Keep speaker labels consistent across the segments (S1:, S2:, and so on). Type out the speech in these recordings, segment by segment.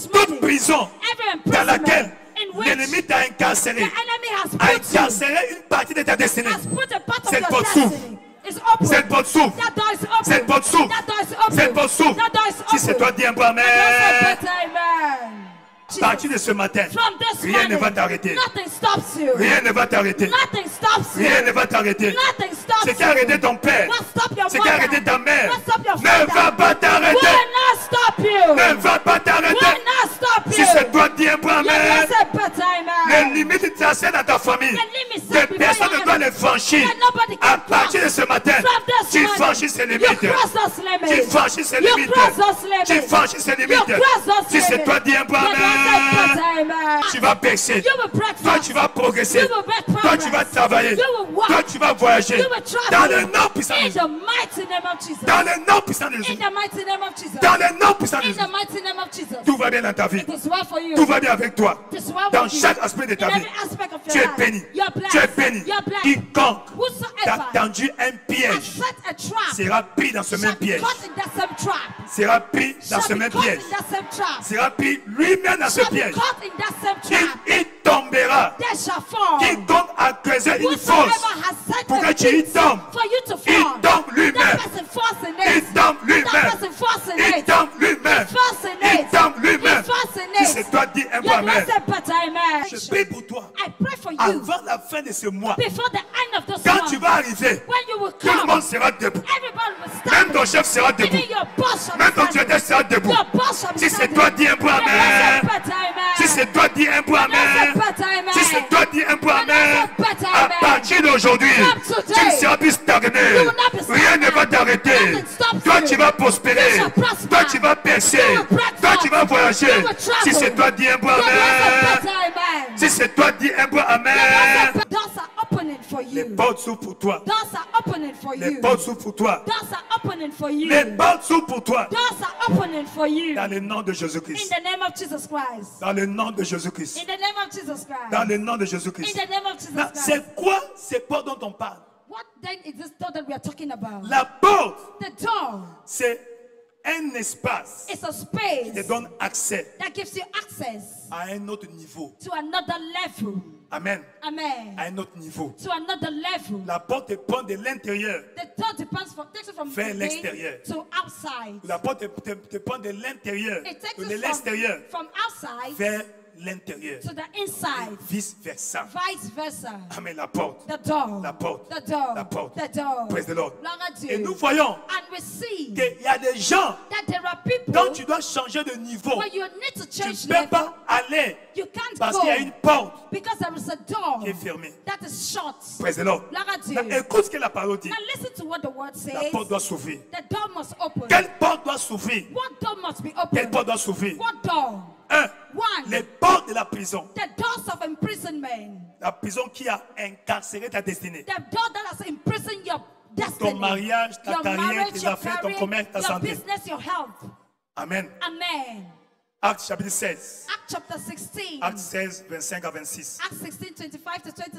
S1: toute prison dans laquelle l'ennemi t'a incarcéré, a incarcéré une partie de ta destinée. Cette porte s'ouvre. Cette porte s'ouvre. Cette porte s'ouvre. Cette porte s'ouvre. Si c'est toi, dis un peu amen. À partir de ce matin, rien ne va t'arrêter. Rien ne va t'arrêter. Rien ne va t'arrêter. Ce qui a arrêté ton père, ce qui a arrêté ta mère, ne va pas t'arrêter. Ne va pas t'arrêter. Si c'est toi, dis un peu amen. Les limites tracées dans ta famille, que personne ne doit les franchir. À partir de ce matin, tu franchis ces limites. Tu franchis ces limites. Tu franchis ces limites. Si c'est toi, dis un peu amen. Tu vas percer. Toi, tu vas progresser. Toi, tu vas travailler. Toi, tu vas voyager. Dans le nom puissant de Jésus. Dans le nom puissant de Jésus. Dans le nom puissant de Jésus. Tout va bien dans ta vie. Tout va bien avec toi. Dans chaque aspect de ta vie. Tu es béni. Tu es béni. Quiconque t'a tendu un piège sera pris dans ce même piège. Sera pris dans ce même piège. Sera pris lui-même dans ce piège. Il tombera. Quiconque a creusé une fosse pour que tu y tombes, il tombe lui-même. Il tombe lui-même. Il tombe lui-même. Il tombe lui-même. Si c'est toi, dis un peu amen. Je prie pour toi. Avant la fin de ce mois, quand tu vas arriver, tout le monde sera debout. Même ton chef sera debout. Même ton directeur sera debout. Si c'est toi, dis un peu amen. Si c'est toi, dis un peu amen. Si c'est toi, dis un peu amen. À partir d'aujourd'hui, tu ne seras plus stagné. Rien ne va t'arrêter. Toi, tu vas prospérer. Toi, tu vas percer. Toi, tu vas voyager. Si c'est toi, dis un peu amen. Si c'est toi, dis un peu amen. Les portes s'ouvrent pour toi. Les portes s'ouvrent pour toi. Les portes s'ouvrent pour toi. Dans le nom de Jésus-Christ. Dans le nom de Jésus-Christ. Dans le nom de Jésus-Christ. C'est quoi ces portes dont on parle? La porte, c'est un espace qui te donne accès à un autre niveau. Amen. À un autre niveau. La porte te prend de l'intérieur vers l'extérieur. La porte te prend de l'intérieur vers l'intérieur. Vice versa. Amen. La porte. La porte. La porte. Praise the Lord. Et nous voyons qu'il y a des gens, quand tu dois changer de niveau, tu ne peux pas aller parce qu'il y a une porte qui est fermée. Praise the Lord. Écoute ce que la parole dit. La porte doit s'ouvrir. Quelle porte doit s'ouvrir? Quelle porte doit s'ouvrir? Les portes de la prison. La prison qui a incarcéré ta destinée. Ton mariage, ta carrière, tes affaires, ton commerce, ta santé. Amen. Acte chapitre 16. Acte 16, 25 à 26.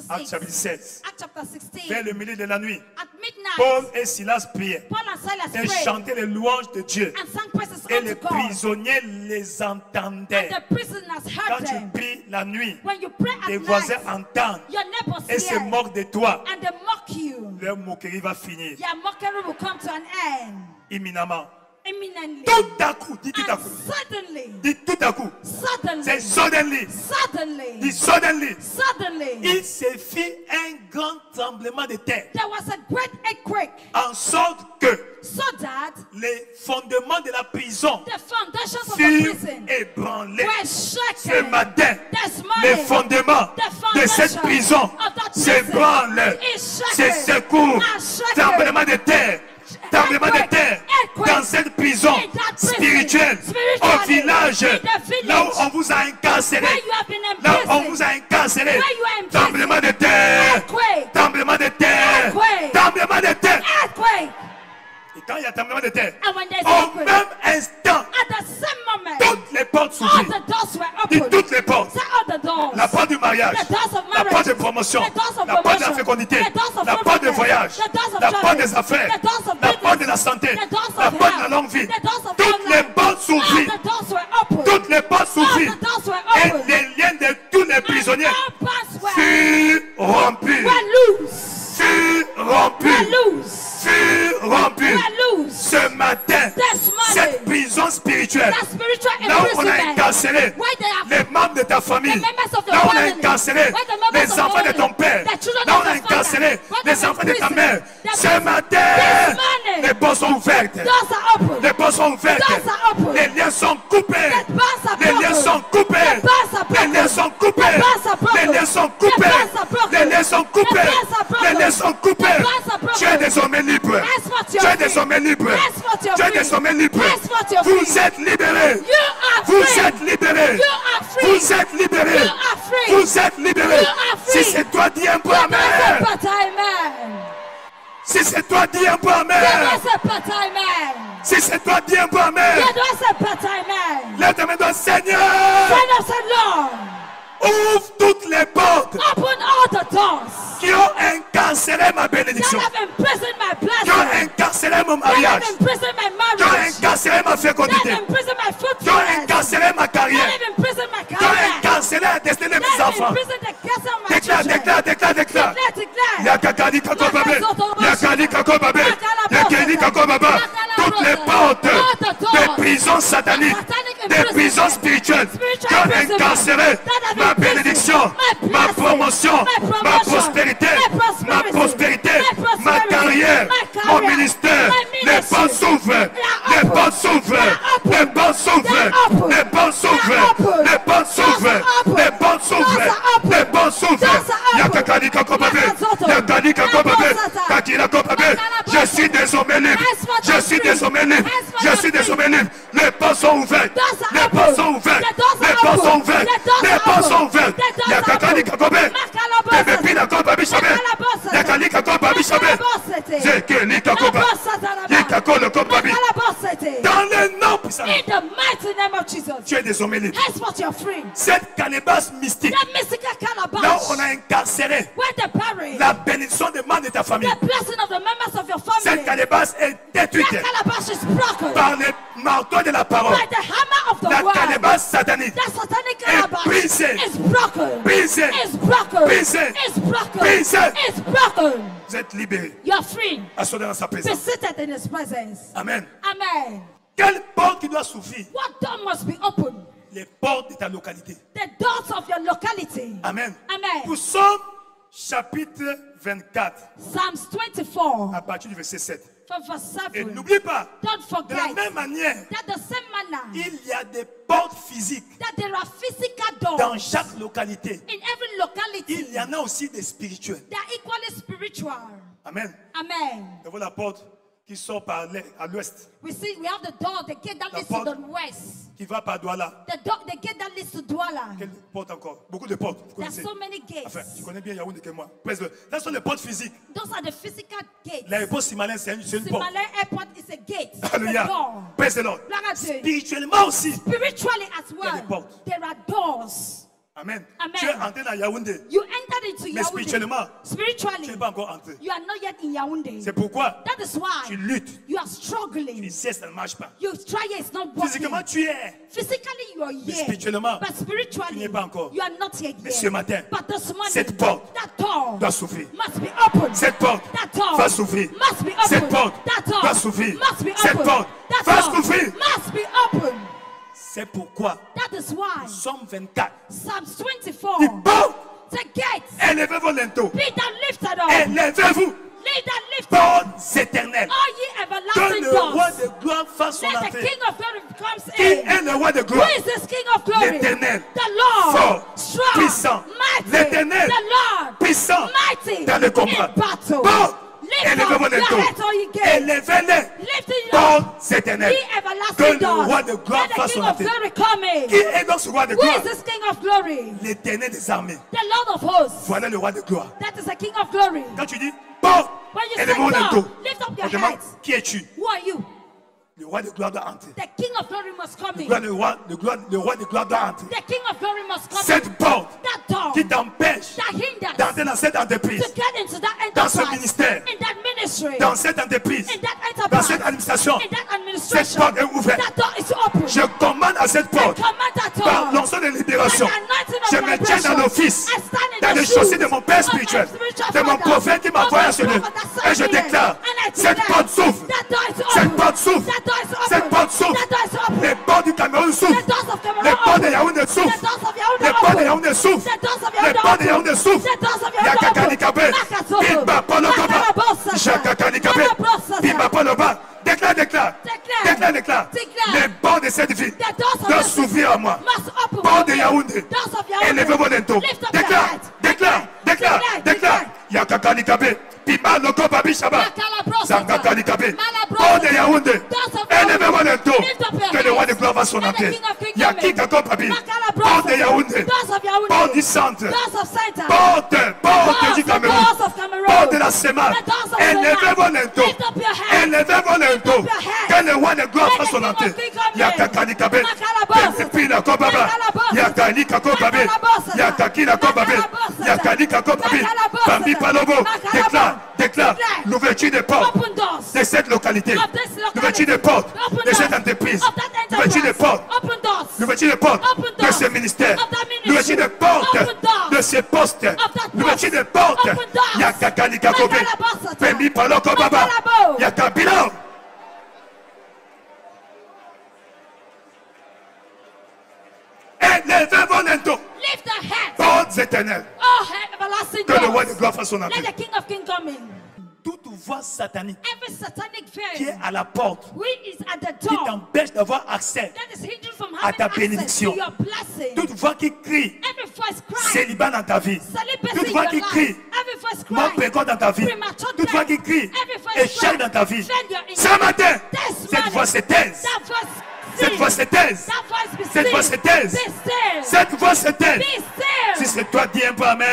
S1: Acte chapitre 16. Vers le milieu de la nuit, Paul et Silas priaient et chantaient les louanges de Dieu. Et les prisonniers les entendaient. Quand tu pries la nuit, tes voisins entendent et se moquent de toi. Leur moquerie va finir imminemment. Tout à coup, dis tout à coup. Dis tout à coup. C'est suddenly. Dis suddenly. Il se fit un grand tremblement de terre. En sorte que les fondements de la prison furent ébranlés. Ce matin, les fondements de cette prison s'ébranlent. C'est secours. Tremblement de terre. Tremblement de terre dans cette prison spirituelle au village, là où on vous a incarcéré, là où on vous a incarcéré. Tremblement de terre, tremblement de terre, tremblement de terre. Et quand il y a tremblement de terre, au même instant, toutes les portes s'ouvrirent. Et toutes les portes. La porte du mariage, la porte de promotion, la porte de la fécondité, la porte de voyage, la porte des affaires, la porte de la santé, la porte de la longue vie. Toutes les portes s'ouvrirent. Toutes les portes s'ouvrirent. Et les liens de tous les prisonniers furent rompus. Furent rompus. Ce matin, cette prison spirituelle, là où on a incarcéré les membres de ta famille, là où on a incarcéré les enfants de ton père, là où on a incarcéré les enfants de ta mère, ce matin, les portes sont ouvertes. Les portes sont ouvertes. Les liens sont coupés. Les liens sont coupés. Les liens sont coupés. Les liens sont coupés. Les liens sont coupés. Les liens sont coupés. Tu es désormais libre. Tu es désormais libre. Tu es désormais libre. Vous êtes libérés. Vous êtes libérés. Vous êtes libérés. Vous êtes libérés. Si c'est toi, dis un peu amen. Si c'est toi, dis un peu amen. Si c'est toi, dis un peu amen. Lève ta main dans le Seigneur. Ouvre toutes les portes qui ont incarcéré ma bénédiction, qui ont incarcéré mon mariage, qui ont incarcéré ma fécondité, qui ont incarcéré ma carrière, qui ont incarcéré la destinée de mes enfants. Déclare, déclare, déclare, déclare. Yakakadi kakobabé, yakadi kakobabé, yakadi kakobaba. Toutes les portes des prisons sataniques, des prisons spirituelles qui ont incarcéré ma bénédiction, ma promotion, ma prospérité, ma carrière, mon ministère. Les portes s'ouvrent, les portes s'ouvrent, les portes s'ouvrent, les portes s'ouvrent, les portes s'ouvrent, les portes s'ouvrent, les portes s'ouvrent. Yakakadi kakobabé, yakadi kakobabé, kakira kakobabé. Je suis désormais libre, je suis désormais libre, je suis désormais libre. Les portes sont ouvertes, les portes sont ouvertes, les portes sont ouvertes, les portes sont ouvertes. Yakakadi kakobé, bébé pina kakobabé chabé, yakali kakobabé chabé, zekeli kakobabé, yakako le kakobabé. Dans le nom puissant, tu es désormais libre. Cette calebasse mystique, là où on a incarcéré la bénédiction des membres de ta famille, cette calebasse est détruite par les marteaux de la parole. La calebasse satanique est brisée, brisée, brisée, brisée. Vous êtes libérés. Assoyez dans sa présence. Amen.
S2: Amen.
S1: Quelle porte qui doit s'ouvrir?
S2: What door must be open?
S1: Les portes de ta localité.
S2: The doors of your locality.
S1: Amen.
S2: Amen.
S1: Nous sommes chapitre 24.
S2: Psalms 24.
S1: À partir du verset 7.
S2: From verse 7.
S1: Et n'oublie pas,
S2: Don't
S1: de la
S2: forget
S1: même manière,
S2: that the same manner
S1: il y a des portes physiques
S2: that there are physical doors
S1: dans chaque localité.
S2: in every locality.
S1: Il y en a aussi des spirituels.
S2: They are equally spiritual.
S1: Amen.
S2: Amen.
S1: Vous voyez la porte qui sort par à l'ouest,
S2: We see we have the door, the gate that leads to the west.
S1: qui va par Douala.
S2: The gate that leads to Douala.
S1: Quelle porte encore? Beaucoup de portes. Vous
S2: There's
S1: connaissez.
S2: so many gates.
S1: Enfin, tu connais bien Yaoundé que moi. Presque. Ce sont les portes physiques.
S2: Those are the physical gates.
S1: L'aéroport Simalin, c'est une porte.
S2: Simalin Airport is a gate. It's a
S1: Alléluia.
S2: door.
S1: Praise the Lord.
S2: Gloire à Dieu.
S1: Spirituellement aussi.
S2: Spiritually as
S1: Il y a des
S2: well,
S1: portes.
S2: there are doors.
S1: Amen.
S2: Amen.
S1: Tu es entré dans Yaoundé.
S2: You entered into
S1: Mais
S2: Yaoundé.
S1: spirituellement, tu
S2: Spiritually,
S1: n'es pas encore entré.
S2: you are not yet in Yaoundé.
S1: C'est pourquoi
S2: That is why
S1: tu luttes.
S2: you are
S1: Tu
S2: struggling.
S1: sais, ça ne marche pas.
S2: You try it, it's not working.
S1: Physiquement, tu es.
S2: Physically, you are
S1: Mais
S2: here.
S1: spirituellement,
S2: But spiritually,
S1: tu n'y es pas encore.
S2: you are not yet
S1: Mais
S2: here.
S1: ce matin,
S2: But this morning,
S1: cette porte
S2: that door
S1: doit s'ouvrir.
S2: must be open.
S1: Cette porte
S2: That door
S1: va s'ouvrir.
S2: must be open.
S1: Cette porte
S2: That door
S1: va s'ouvrir.
S2: must be
S1: Cette
S2: open.
S1: porte
S2: That
S1: va
S2: door
S1: s'ouvrir.
S2: must be open.
S1: C'est pourquoi
S2: That is why
S1: Somme 24.
S2: Psalms 24.
S1: Il porte.
S2: The gates
S1: Élevez-vous lento.
S2: be that lifted up.
S1: Élevez-vous.
S2: Be that lifted up.
S1: Portes éternelles.
S2: All ye
S1: Que
S2: everlasting
S1: le roi
S2: doors.
S1: de gloire fasse son
S2: Let the
S1: entrée.
S2: King of glory comes
S1: Qui
S2: in.
S1: est le roi de
S2: Who
S1: gloire?
S2: is this King of glory?
S1: L'Éternel.
S2: The Lord.
S1: Fort.
S2: Strong.
S1: Puissant.
S2: Mighty.
S1: L'Éternel.
S2: The Lord.
S1: Puissant.
S2: Mighty.
S1: Dans le combat.
S2: In battle.
S1: Portes.
S2: Lift
S1: Élevez-vous
S2: up your
S1: lento.
S2: heads, all ye gates.
S1: Élevez-les.
S2: Lift it up.
S1: Portes éternelles.
S2: Ye
S1: Que
S2: everlasting
S1: le
S2: doors.
S1: roi de gloire
S2: Let the
S1: fasse
S2: King
S1: son
S2: of
S1: entrée.
S2: glory come in.
S1: Qui est donc ce roi de
S2: Who
S1: gloire?
S2: is this King of glory?
S1: L'Éternel des armées.
S2: The Lord of hosts.
S1: Voilà le roi de gloire.
S2: That is the King of glory.
S1: Quand tu dis porte,
S2: When you say
S1: élevez-vous
S2: God,
S1: lento.
S2: lift up
S1: On
S2: your
S1: demande
S2: heads.
S1: qui es-tu?
S2: Who are you?
S1: Le roi de gloire doit entrer.
S2: The King of Glory must come in.
S1: Le roi de gloire doit entrer.
S2: The King of Glory must come in.
S1: Cette porte
S2: That door
S1: qui t'empêche
S2: that hinders
S1: d'entrer dans cette entreprise,
S2: to get into that
S1: dans ce
S2: enterprise,
S1: ministère,
S2: in that ministry,
S1: dans cette entreprise,
S2: in that
S1: dans
S2: enterprise,
S1: cette administration,
S2: in that
S1: cette
S2: administration,
S1: porte est ouverte.
S2: that door is open.
S1: Je commande à cette
S2: I
S1: porte,
S2: command that door.
S1: par l'onction de libération,
S2: By the anointing of
S1: je me tiens dans
S2: liberation,
S1: l'office,
S2: I stand in
S1: dans
S2: the
S1: les
S2: shoes
S1: chaussées de mon Père
S2: of my
S1: spirituel,
S2: spiritual
S1: de mon
S2: father,
S1: prophète qui m'a
S2: of
S1: envoyé
S2: my
S1: à ce lieu,
S2: prophet that
S1: et je
S2: sent me here.
S1: déclare,
S2: And I
S1: cette
S2: declare,
S1: porte s'ouvre,
S2: that door is open.
S1: cette porte s'ouvre,
S2: That door is open.
S1: cette porte s'ouvre,
S2: That door is open.
S1: les portes du Cameroun s'ouvrent,
S2: The doors of Cameroon
S1: les portes de
S2: open.
S1: Yaoundé
S2: The
S1: s'ouvrent,
S2: doors of Yaoundé
S1: les portes de
S2: open.
S1: Yaoundé s'ouvrent,
S2: The doors of
S1: les
S2: Yaoundé
S1: portes de
S2: open.
S1: Yaoundé s'ouvrent.
S2: The doors of Yaoundé
S1: Yakakani
S2: open.
S1: Kabé,
S2: Makasoto.
S1: Bimba Polokoba,
S2: Makalabosata.
S1: Shakakani Kabé,
S2: Makalabosata.
S1: Bimba Poloba. Déclare.
S2: Declare.
S1: Déclare.
S2: Declare.
S1: Les portes de cette ville
S2: The doors of
S1: doivent
S2: this
S1: s'ouvrir à moi.
S2: must open.
S1: Porte de Yaoundé.
S2: Doors of Yaoundé.
S1: Élevez vos lentos.
S2: Lift up your
S1: Déclare.
S2: head. Declare.
S1: Yakakani Kabé, Bimba Loko Babi Shaba.
S2: Makalabosata.
S1: Zakakani Kabé.
S2: Malabrosata.
S1: Porte de Yaoundé.
S2: Doors of
S1: Élevez vos lentos.
S2: Lift up your
S1: Que le roi de
S2: heads.
S1: gloire va son
S2: And the
S1: entrée.
S2: King of Kings
S1: Yaki
S2: coming.
S1: Kako Babi.
S2: Makalabosata.
S1: Porte de Yaoundé.
S2: Doors of Yaoundé.
S1: Porte du centre.
S2: Doors of Satan.
S1: Porte du
S2: The
S1: Cameroun.
S2: doors of Cameroon.
S1: Porte de la Sema.
S2: The doors of
S1: Élevez
S2: Sema.
S1: vos lentos.
S2: Lift up your head.
S1: Élevez vos lentos.
S2: Lift up your head.
S1: Que le roi de gloire
S2: Let
S1: fasse
S2: the
S1: son
S2: King of
S1: entrée.
S2: Kings come in.
S1: Yakakani Kabé.
S2: Makalabosata.
S1: Pina Kobaba.
S2: Makalabosata.
S1: Yakani Kako Babé.
S2: Makalabosata.
S1: Yakakina Kobabe.
S2: Makalabosata.
S1: Yakani Kako Babé.
S2: Makalabosata.
S1: Bambi Palobo.
S2: Makalabosata.
S1: Déclare. L'ouverture des portes
S2: Open doors.
S1: de cette localité.
S2: Of this locality.
S1: L'ouverture des portes
S2: Open
S1: de
S2: doors.
S1: cette entreprise.
S2: Of that enterprise.
S1: L'ouverture des portes.
S2: Open doors.
S1: L'ouverture des portes
S2: Open
S1: de
S2: doors.
S1: ce ministère.
S2: Of that ministry.
S1: L'ouverture des portes
S2: Open doors.
S1: de ces postes.
S2: that
S1: L'ouverture
S2: post.
S1: des portes.
S2: Open doors.
S1: Yakakani Kakobe.
S2: Makalabosata.
S1: Pembi Paloko Baba.
S2: Makalabo.
S1: Yakabilo. Élevez vos lentos.
S2: Lift the head.
S1: Portes éternelles.
S2: Oh, everlasting
S1: Que le roi de
S2: doors.
S1: gloire fasse son
S2: Let
S1: entrée.
S2: the King of Kings come in.
S1: Toute voix satanique
S2: Every satanic
S1: qui est
S2: fear
S1: à la porte,
S2: which is at the
S1: qui
S2: door
S1: t'empêche d'avoir accès,
S2: that is hindering from
S1: à
S2: having
S1: ta
S2: access
S1: bénédiction.
S2: to your blessing.
S1: toute voix qui crie
S2: Every voice crying.
S1: célibat dans ta vie,
S2: Celibacy
S1: toute
S2: in
S1: voix
S2: your
S1: qui
S2: life.
S1: crie
S2: Every voice
S1: mort
S2: crying.
S1: précoce dans ta vie,
S2: Premature
S1: toute voix qui
S2: death.
S1: crie
S2: Every voice
S1: échec
S2: crying.
S1: dans ta vie,
S2: Failure in
S1: ce
S2: your
S1: matin,
S2: This
S1: cette
S2: morning,
S1: voix se taise.
S2: That voice
S1: Cette
S2: cease.
S1: voix se taise.
S2: That voice be
S1: Cette voix
S2: still.
S1: se taise.
S2: Be still.
S1: Cette voix se taise.
S2: Be still.
S1: Si c'est toi, dis un peu amen.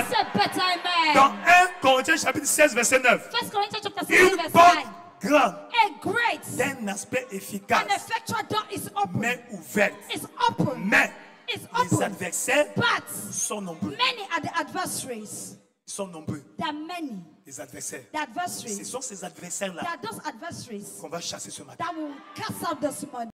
S2: Blessed better amen.
S1: Dans 1 Corinthiens chapitre 16 verset 9,
S2: 1 Corinthians chapter 16
S1: une
S2: verse
S1: porte
S2: 9.
S1: grande
S2: A great
S1: d'un aspect
S2: and
S1: efficace,
S2: effectual door is open.
S1: mais ouverte.
S2: It's open.
S1: Mais
S2: It's
S1: les
S2: open.
S1: adversaires
S2: But
S1: sont nombreux.
S2: many are the adversaries.
S1: Ils sont nombreux,
S2: There are many.
S1: les adversaires.
S2: The
S1: Ce
S2: adversaries.
S1: sont ces adversaires-là
S2: There are those adversaries
S1: qu'on va chasser ce matin.
S2: that will cast out this morning.